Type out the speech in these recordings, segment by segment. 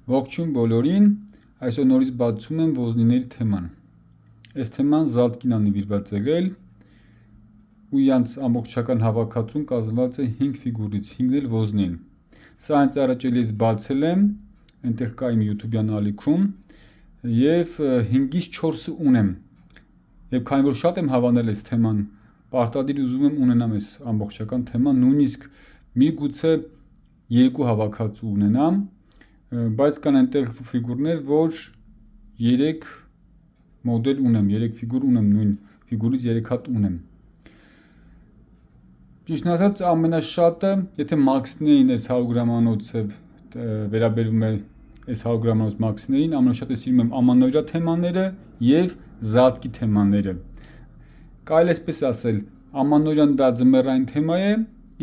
Ողջույն բոլորին, այսօր նորից բացում եմ ոզնիների թեման։ Այս թեման Զալտկին նվիրված եղել ու իրանց ամբողջական հավաքածուն կազմված է 5 ֆիգուրից, 5-ն էլ ոզնի են։ Սա հենց առաջ ես բացել եմ, այնտեղ կա իմ YouTube-յան ալիքում եւ 5-ից 4-ը ունեմ։ Եվ քանի որ շատ եմ հավանել այս թեման, պարտադիր ուզում եմ ունենամ այս ամբողջական թեման, նույնիսկ միգուցե 2 հավաքածու ունենամ, բայց կան այնտեղ ֆիգուրներ, որ 3 մոդել ունեմ, 3 ֆիգուր ունեմ, նույն ֆիգուրից 3 հատ ունեմ։ Ճիշտն ասած, ամենաշատը, եթե մաքսներին այս 100 գրամանոցը վերաբերվում է այս 100 գրամանոց մաքսներին, ամենաշատը սիրում եմ ամանորյա թեմաները եւ Զալտկի թեմաները։ Կարելի է այսպես ասել, ամանորյան դա ձմեռային թեմա է,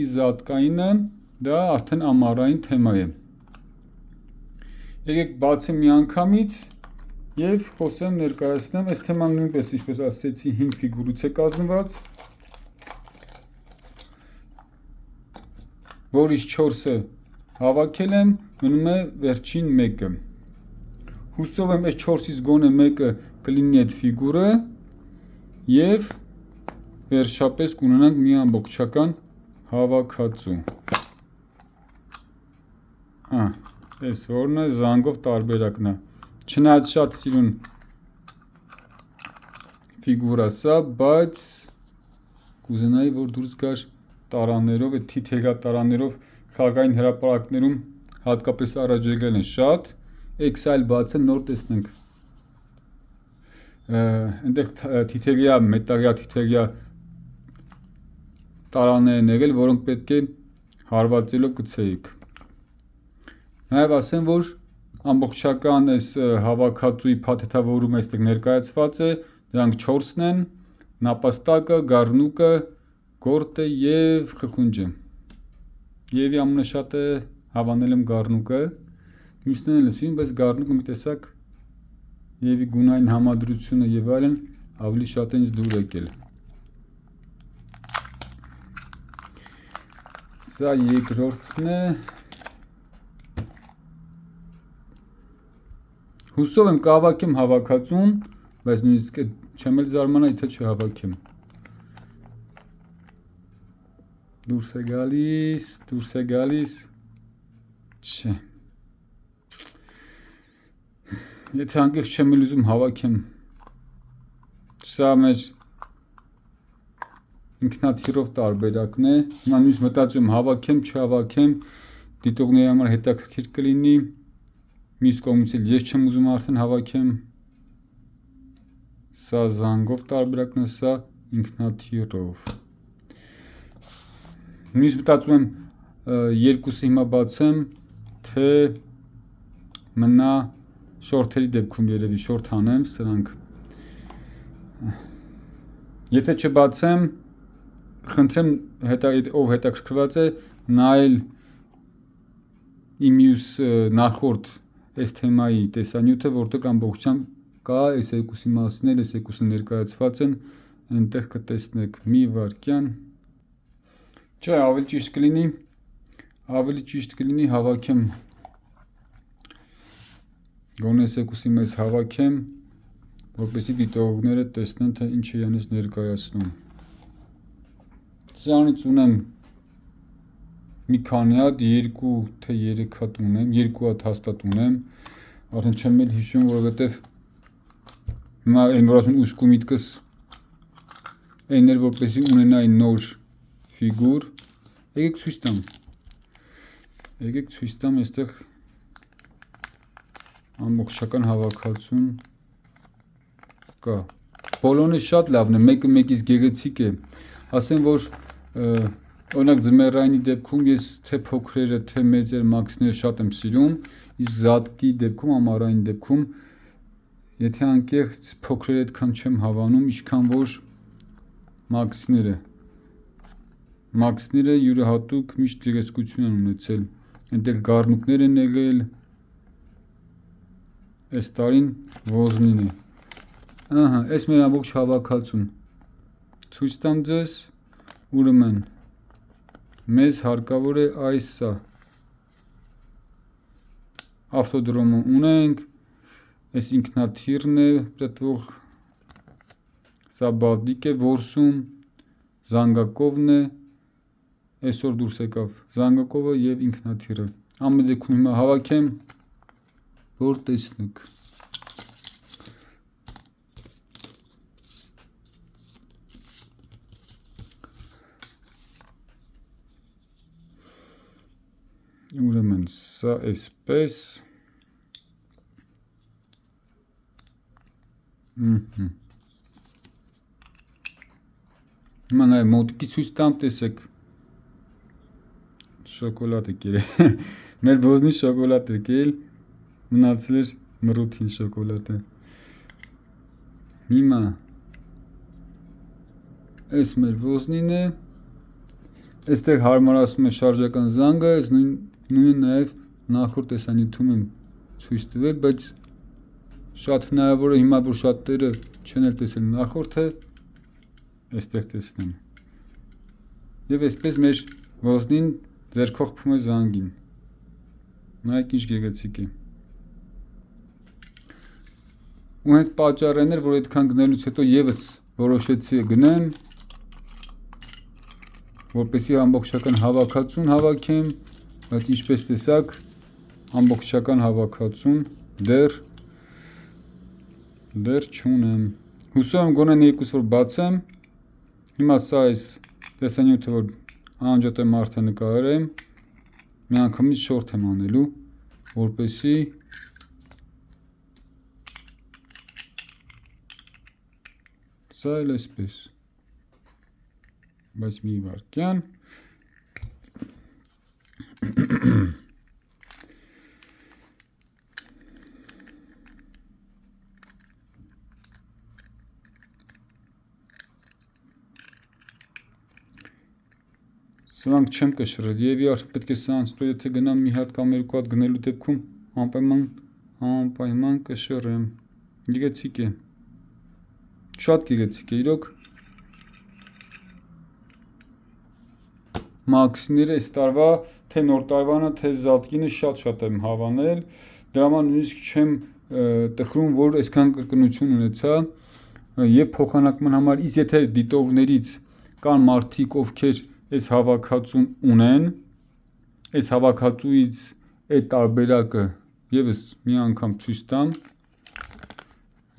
իսկ Զալտկայինը դա արդեն ամառային թեմա է։ Եկեք բացեմ մի անգամից եւ խոսեմ, ներկայացնեմ այս թեման նույնպես ինչպես ասացի 5 ֆիգուրից է կազմված, որից 4-ը հավաքել եմ, մնում է վերջին մեկը։ Հուսով եմ այս 4-ից գոնե մեկը կլինի այդ ֆիգուրը եւ վերջապես կունենանք մի ամբողջական հավաքածու։ Այս որն է, զանգով տարբերակն է։ Չնայած շատ սիրուն ֆիգուրա սա, բայց կուզենայի որ դուրս գար տարաներով, այդ թիթեղյա տարաներով խաղային հրապարակներում հատկապես առաջ եկել են շատ, էքսայլ բացել նոր տեսնենք։ Այնտեղ թիթեղյա, մետաղյա թիթեղյա տարաներ են եղել, որոնք պետք է հարվածելով գցեիք։ Նաև ասեմ, որ ամբողջական այս հավաքածուի փաթեթավորումը այստեղ ներկայացված է, դրանք 4-ն են՝ նապաստակը, գառնուկը, գորտը եւ խխունջը։ Եվ ամենաշատը հավանել եմ գառնուկը, մյուսներն էլ սիրում, բայց գառնուկը մի տեսակ եւ գունային համադրությունը եւ այլն ավելի շատ է ինձ դուր եկել։ Սա երկրորդն է։ Հուսով եմ կհավաքեմ հավաքածուն, բայց նույնիսկ չեմ էլ զարմանա, եթե չհավաքեմ։ Դուրս է գալիս, չէ։ Եթե անկեղծ չեմ էլ ուզում հավաքեմ։ Սա մեր ինքնաթիռով տարբերակն է։ Հիմա նույնիսկ մտածում եմ հավաքեմ, չհավաքեմ, դիտողների համար հետաքրքիր կլինի։ Մյուս կողմից էլ ես չեմ ուզում արդեն հավաքեմ։ Սա զանգով տարբերակն է, սա ինքնաթիռով։ Նույնիսկ մտածում եմ երկուսը հիմա բացեմ, թե մնա շորթերի դեպքում երևի շորթ անեմ սրանք։ Եթե չբացեմ, խնդրեմ ով հետաքրքրված է նայել իմ մյուս նախորդ այս թեմայի տեսանյութը, որտեղ ամբողջությամբ կա այս երկուսի մասին, այս երկուսը ներկայացված են, այնտեղ կտեսնեք մի վայրկյան։ Չէ, ավելի ճիշտ կլինի հավաքեմ, գոնե այս երկուսի մեզ հավաքեմ, որպեսզի դիտողները տեսնեն, թե ինչ է յանից ներկայացնում։ Սրանից ունեմ մի քանի հատ, 2 թե 3 հատ ունեմ, 2 հատ հաստատ ունեմ, արդեն չեմ էլ հիշում, որովհետև հիմա այն որ ասում ուշք ու միտքս այն էր, որպեսզի ունենայի նոր ֆիգուր։ Եկեք ցույց տամ այստեղ ամբողջական հավաքածուն կա։ Բոլորն շատ լավն է, մեկը մեկից գեղեցիկ է։ Ասեմ, որ օրինակ ձմեռայինի դեպքում ես թե փոքրերը, թե մեծերը մաքսները շատ եմ սիրում, իսկ Զալտկի դեպքում, ամառային դեպքում, եթե անկեղծ փոքրերը այդքան չեմ հավանում, ինչքան որ մաքսները յուրահատուկ միշտ գեղեցկություն են ունեցել։ Այնտեղ գառնուկներ են եղել, այս տարին ոզնին է։ Այս մեր ամբողջ հավաքածուն ցույց տամ ձեզ, ուրեմն մեզ հարկավոր է այսա, ավտոդրոմը ունենք, այս ինքնաթիռն է պտտվող, սա բալտիկ է որսում, զանգակովն է, այսօր դուրս եկավ զանգակովը և ինքնաթիռը, ամեն դեպքում հիմա հավաքեմ, որ տեսնեք։ Ուրեմն սա այսպես, հիմա նաև մոտիկի ցույց տամ, տեսեք, շոկոլադ է կերել, մեր ոզնի շոկոլադ էր կերել, մնացել էր մռութին շոկոլադը, հիմա այս մեր ոզնին է, այստեղ հարմարացնում է շարժական զանգը, այս նույնը նաև նախորդ տեսանյութում եմ ցույց տվել, բայց շատ հնարավոր է հիմա, որ շատերը չեն էլ տեսել նախորդը, այստեղ տեսնեմ։ Եվ այսպես մեր ոզնին ձեռքով խփում է զանգին։ Նայեք ինչ գեղեցիկ է։ Ու հենց պատճառն էր, որ այդքան գնելուց հետո եւս որոշեցի գնեմ, որպեսզի ամբողջական հավաքածուն հավաքեմ, բայց ինչպես տեսակ, ամբողջական հավաքածուն դեռ չունեմ։ Հուսով եմ գոնե երկուս որ բացեմ, հիմա սա այս տեսանյութը, որ անջատ եմ արդեն նկարել, միանգամից շորթ եմ անելու, որպեսզի սա էլ այսպես, բայց մի վարկյան, սրանք չեմ կշռել և իհարկե պետք է սրանց հետո եթե գնամ մի հատ կամ երկու հատ գնելու դեպքում անպայման կշռեմ, գեղեցիկ է, շատ գեղեցիկ է իրոք, մաքսիները այս տարվա, թե նոր տարվանը, թե զատկինը շատ եմ հավանել, դրա համար նույնիսկ չեմ տխրում, որ այսքան կրկնություն ունեցա և փոխանակման համար, իսկ եթե դիտողներից կան մարդիկ, ովքեր այս հավաքածուն ունեն, այս հավաքածուից այդ տարբերակը եւս մի անգամ ցույց տամ,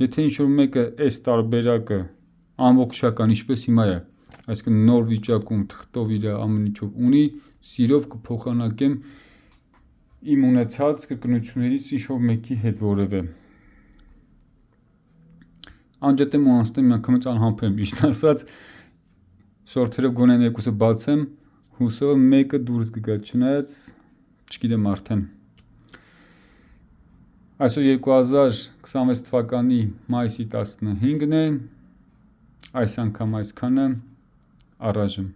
եթե ինչ-որ մեկը այս տարբերակը ամբողջական, ինչպես հիմա է, այսինքն նոր վիճակում թղթով իր ամեն ինչով ունի, սիրով կփոխանակեմ իմ ունեցած կրկնություններից ինչ-որ մեկի հետ որևէ։ Անջատ եմ ու անցնեմ միանգամից անհամբեր միշտ ասած, շորթերով գոնե երկուսը բացեմ, հուսով եմ մեկը դուրս կգա, չնայած չգիտեմ արդեն։ Այսօր 2026 թվականի մայիսի 15-ն է, այս անգամ այսքանը, առայժմ։